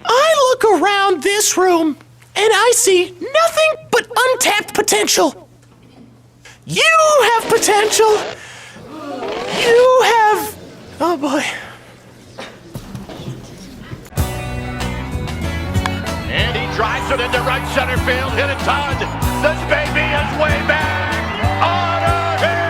I look around this room and I see nothing but untapped potential. You have potential. You have... Oh boy. And he drives it into right center field, hit a ton. This baby is way back on a hair.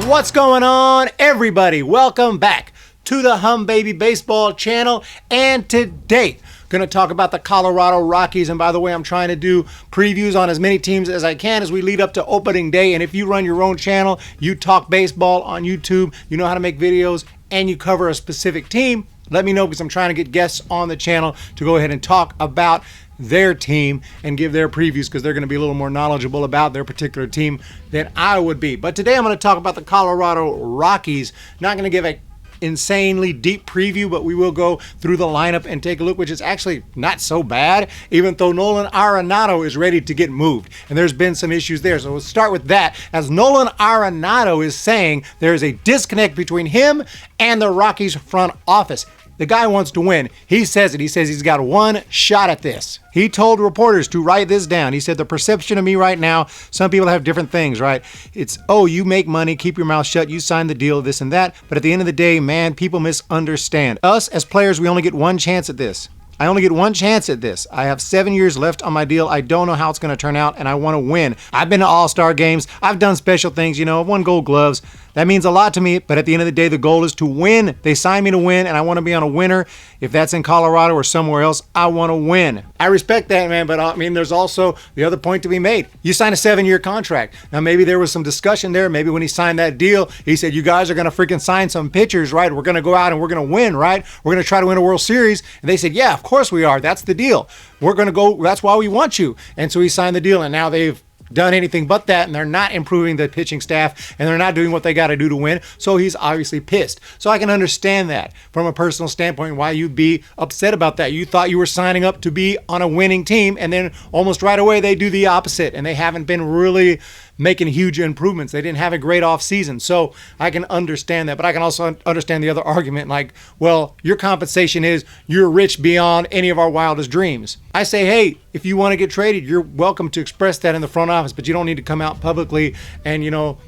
What's going on, everybody? Welcome back to the Humm Baby Baseball channel. And today, going to talk about the Colorado Rockies. And by the way, I'm trying to do previews on as many teams as I can as we lead up to opening day. And if you run your own channel, you talk baseball on YouTube, you know how to make videos, and you cover a specific team, let me know, because I'm trying to get guests on the channel to go ahead and talk about their team and give their previews, because they're going to be a little more knowledgeable about their particular team than I would be. But today I'm going to talk about the Colorado Rockies. Not going to give a insanely deep preview, but we will go through the lineup and take a look, which is actually not so bad, even though Nolan Arenado is ready to get moved. And there's been some issues there. So we'll start with that, as Nolan Arenado is saying there is a disconnect between him and the Rockies front office. The guy wants to win. He says it. He says he's got one shot at this. He told reporters to write this down. He said, the perception of me right now, some people have different things, right? It's, oh, you make money, keep your mouth shut, you signed the deal, this and that. But at the end of the day, man, people misunderstand. Us as players, we only get one chance at this. I only get one chance at this. I have 7 years left on my deal. I don't know how it's going to turn out, and I want to win. I've been to all-star games. I've done special things, you know, I've won gold gloves. That means a lot to me, but at the end of the day, the goal is to win. They signed me to win, and I want to be on a winner. If that's in Colorado or somewhere else, I want to win. I respect that, man, but I mean, there's also the other point to be made. You signed a 7-year contract. Now, maybe there was some discussion there. Maybe when he signed that deal, he said, you guys are going to freaking sign some pitchers, right? We're going to go out and we're going to win, right? We're going to try to win a World Series. And they said, yeah, of course we are. That's the deal. We're going to go. That's why we want you. And so he signed the deal, and now they've done anything but that, and they're not improving the pitching staff, and they're not doing what they got to do to win. So he's obviously pissed. So I can understand that from a personal standpoint, why you'd be upset about that. You thought you were signing up to be on a winning team, and then almost right away they do the opposite, and they haven't been really making huge improvements. They didn't have a great off season. So I can understand that, but I can also understand the other argument, like, well, your compensation is you're rich beyond any of our wildest dreams. I say, hey, if you want to get traded, you're welcome to express that in the front office, but you don't need to come out publicly and, you know,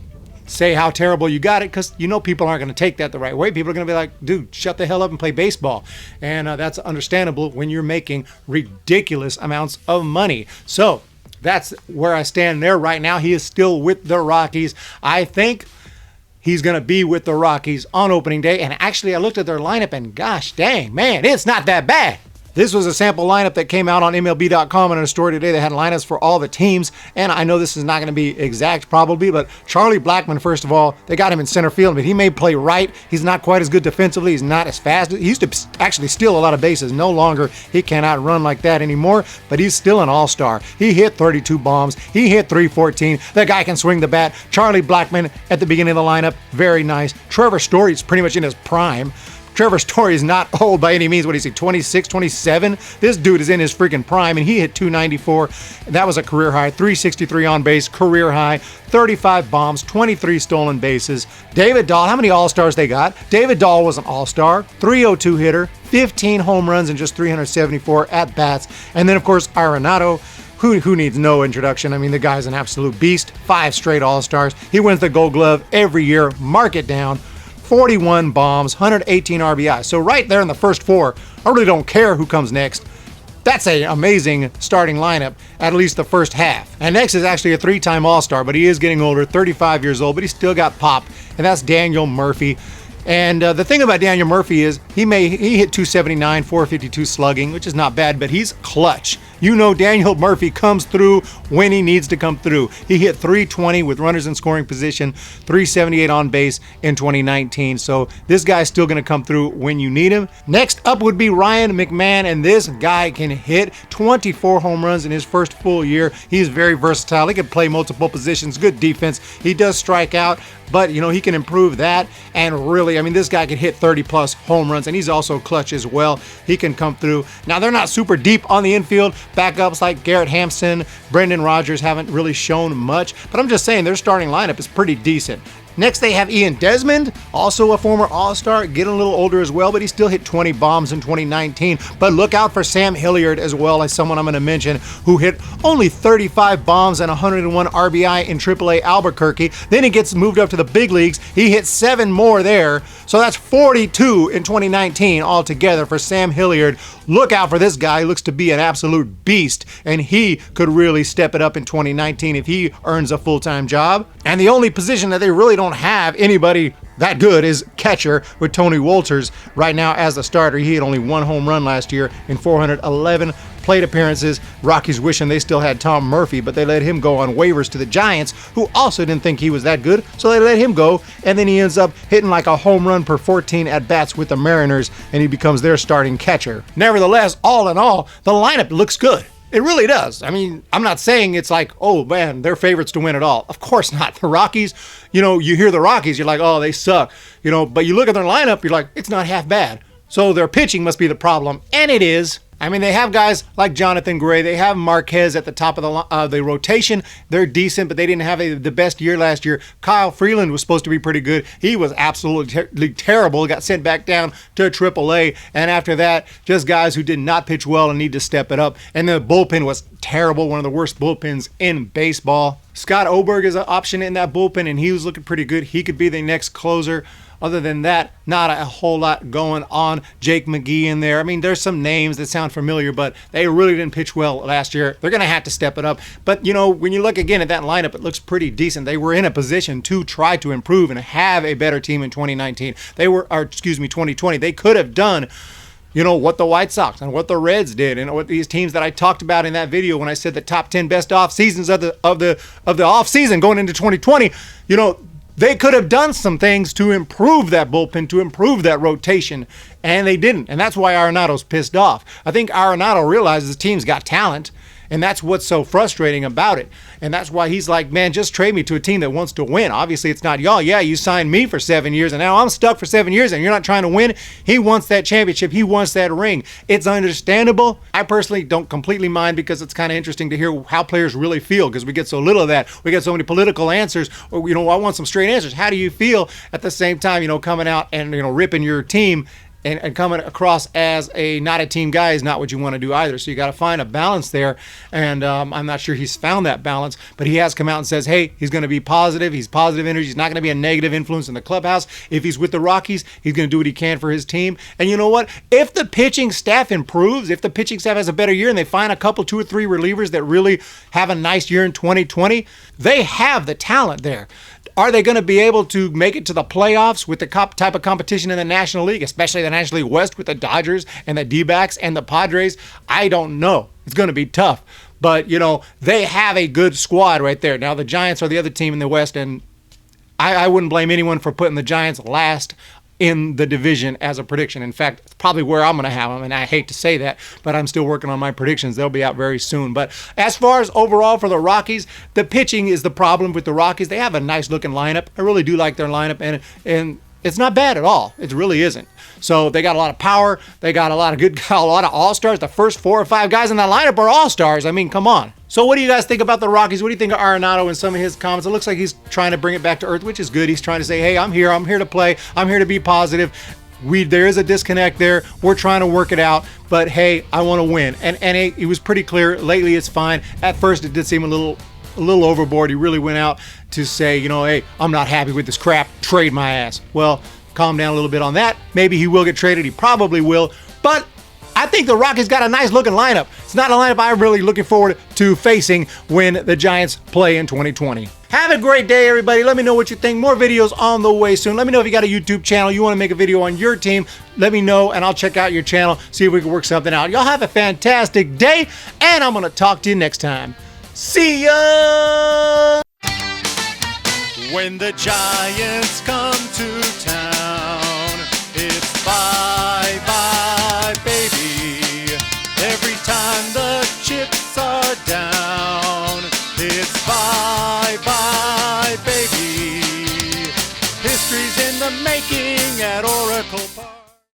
say how terrible you got it, because you know people aren't going to take that the right way. People are going to be like, dude, shut the hell up and play baseball. And that's understandable when you're making ridiculous amounts of money. So that's where I stand there right now. He is still with the Rockies. I think he's going to be with the Rockies on opening day. And actually, I looked at their lineup, and gosh dang, man, it's not that bad. This was a sample lineup that came out on MLB.com in a story today. They had lineups for all the teams, and I know this is not going to be exact probably, but Charlie Blackmon, first of all, they got him in center field, but he may play right. He's not quite as good defensively. He's not as fast. He used to actually steal a lot of bases. No longer. He cannot run like that anymore, but he's still an all-star. He hit 32 bombs. He hit 314. That guy can swing the bat. Charlie Blackmon at the beginning of the lineup, very nice. Trevor Story is pretty much in his prime. Trevor Story is not old by any means. What is he, 26, 27? This dude is in his freaking prime, and he hit 294. That was a career high. 363 on base, career high. 35 bombs, 23 stolen bases. David Dahl, how many All-Stars they got? David Dahl was an All-Star, 302 hitter, 15 home runs, and just 374 at-bats. And then, of course, Arenado, who needs no introduction. I mean, the guy's an absolute beast. 5 straight All-Stars. He wins the Gold Glove every year. Mark it down. 41 bombs, 118 RBI. So right there in the first 4, I really don't care who comes next. That's an amazing starting lineup, at least the first half. And next is actually a 3-time All-Star, but he is getting older, 35 years old, but he's still got pop, and that's Daniel Murphy. And the thing about Daniel Murphy is he hit 279, 452 slugging, which is not bad, but he's clutch. You know Daniel Murphy comes through when he needs to come through. He hit 320 with runners in scoring position, 378 on base in 2019. So this guy's still going to come through when you need him. Next up would be Ryan McMahon, and this guy can hit 24 home runs in his first full year. He's very versatile. He can play multiple positions, good defense. He does strike out, but you know, he can improve that. And really, I mean, this guy can hit 30 plus home runs, and he's also clutch as well. He can come through. Now, they're not super deep on the infield. Backups like Garrett Hampson, Brendan Rodgers haven't really shown much, but I'm just saying their starting lineup is pretty decent. Next, they have Ian Desmond, also a former All-Star, getting a little older as well, but he still hit 20 bombs in 2019. But look out for Sam Hilliard as well, as someone I'm going to mention, who hit only 35 bombs and 101 RBI in AAA Albuquerque. Then he gets moved up to the big leagues. He hit 7 more there, so that's 42 in 2019 altogether for Sam Hilliard. Look out for this guy. He looks to be an absolute beast, and he could really step it up in 2019 if he earns a full-time job. And the only position that they really don't have anybody that good is catcher, with Tony Wolters right now as the starter. He had only 1 home run last year in 411 plate appearances. Rockies wishing they still had Tom Murphy, but they let him go on waivers to the Giants, who also didn't think he was that good, so they let him go, and then he ends up hitting like a home run per 14 at-bats with the Mariners, and he becomes their starting catcher. Nevertheless, all in all, the lineup looks good. It really does. I mean, I'm not saying it's like, oh man, they're favorites to win it all. Of course not. The Rockies, you hear the Rockies, you're like, oh, they suck. But you look at their lineup, you're like, it's not half bad. So their pitching must be the problem, and it is. I mean, they have guys like Jonathan Gray. They have Marquez at the top of the rotation. They're decent, but they didn't have the best year last year. Kyle Freeland was supposed to be pretty good. He was absolutely terrible. Got sent back down to AAA. And after that, just guys who did not pitch well and need to step it up. And the bullpen was terrible, one of the worst bullpens in baseball. Scott Oberg is an option in that bullpen, and he was looking pretty good. He could be the next closer. Other than that, not a whole lot going on. Jake McGee in there. I mean, there's some names that sound familiar, but they really didn't pitch well last year. They're going to have to step it up. But, when you look again at that lineup, it looks pretty decent. They were in a position to try to improve and have a better team in 2019. 2020. They could have done what the White Sox and what the Reds did, and what these teams that I talked about in that video when I said the top 10 best off seasons of the off season going into 2020. They could have done some things to improve that bullpen, to improve that rotation, and they didn't. And that's why Arenado's pissed off. I think Arenado realizes the team's got talent, and that's what's so frustrating about it. And that's why he's like, man, just trade me to a team that wants to win. Obviously, it's not y'all. Yeah, you signed me for 7 years, and now I'm stuck for 7 years, and you're not trying to win. He wants that championship. He wants that ring. It's understandable. I personally don't completely mind, because it's kind of interesting to hear how players really feel, because we get so little of that. We get so many political answers, or, I want some straight answers. How do you feel at the same time, coming out and, ripping your team and coming across as not a team guy is not what you want to do either. So you got to find a balance there, and I'm not sure he's found that balance, but he has come out and says, hey, he's going to be positive. He's positive energy. He's not going to be a negative influence in the clubhouse. If he's with the Rockies, he's going to do what he can for his team. And you know what? If the pitching staff improves, if the pitching staff has a better year and they find a couple, 2 or 3 relievers that really have a nice year in 2020, they have the talent there. Are they going to be able to make it to the playoffs with the type of competition in the National League, especially the National League West with the Dodgers and the D-backs and the Padres? I don't know. It's going to be tough. But, they have a good squad right there. Now, the Giants are the other team in the West, and I wouldn't blame anyone for putting the Giants last in the division as a prediction. In fact, it's probably where I'm going to have them, and I hate to say that, but I'm still working on my predictions. They'll be out very soon. But as far as overall for the Rockies, the pitching is the problem with the Rockies. They have a nice looking lineup. I really do like their lineup, and it's not bad at all. It really isn't. So they got a lot of power. They got a lot of all-stars. The first 4 or 5 guys in that lineup are all-stars. I mean, come on. So what do you guys think about the Rockies? What do you think of Arenado and some of his comments? It looks like he's trying to bring it back to earth, which is good. He's trying to say, hey, I'm here to play. I'm here to be positive. There is a disconnect there. We're trying to work it out. But, hey, I want to win. And it was pretty clear. Lately, it's fine. At first, it did seem a little overboard. He really went out to say, hey, I'm not happy with this crap. Trade my ass. Well, calm down a little bit on that. Maybe he will get traded. He probably will. But I think the Rockies got a nice looking lineup. It's not a lineup I'm really looking forward to facing when the Giants play in 2020. Have a great day, everybody. Let me know what you think. More videos on the way soon. Let me know if you got a YouTube channel. You want to make a video on your team. Let me know, and I'll check out your channel, see if we can work something out. Y'all have a fantastic day, and I'm going to talk to you next time. See ya! When the Giants come to town.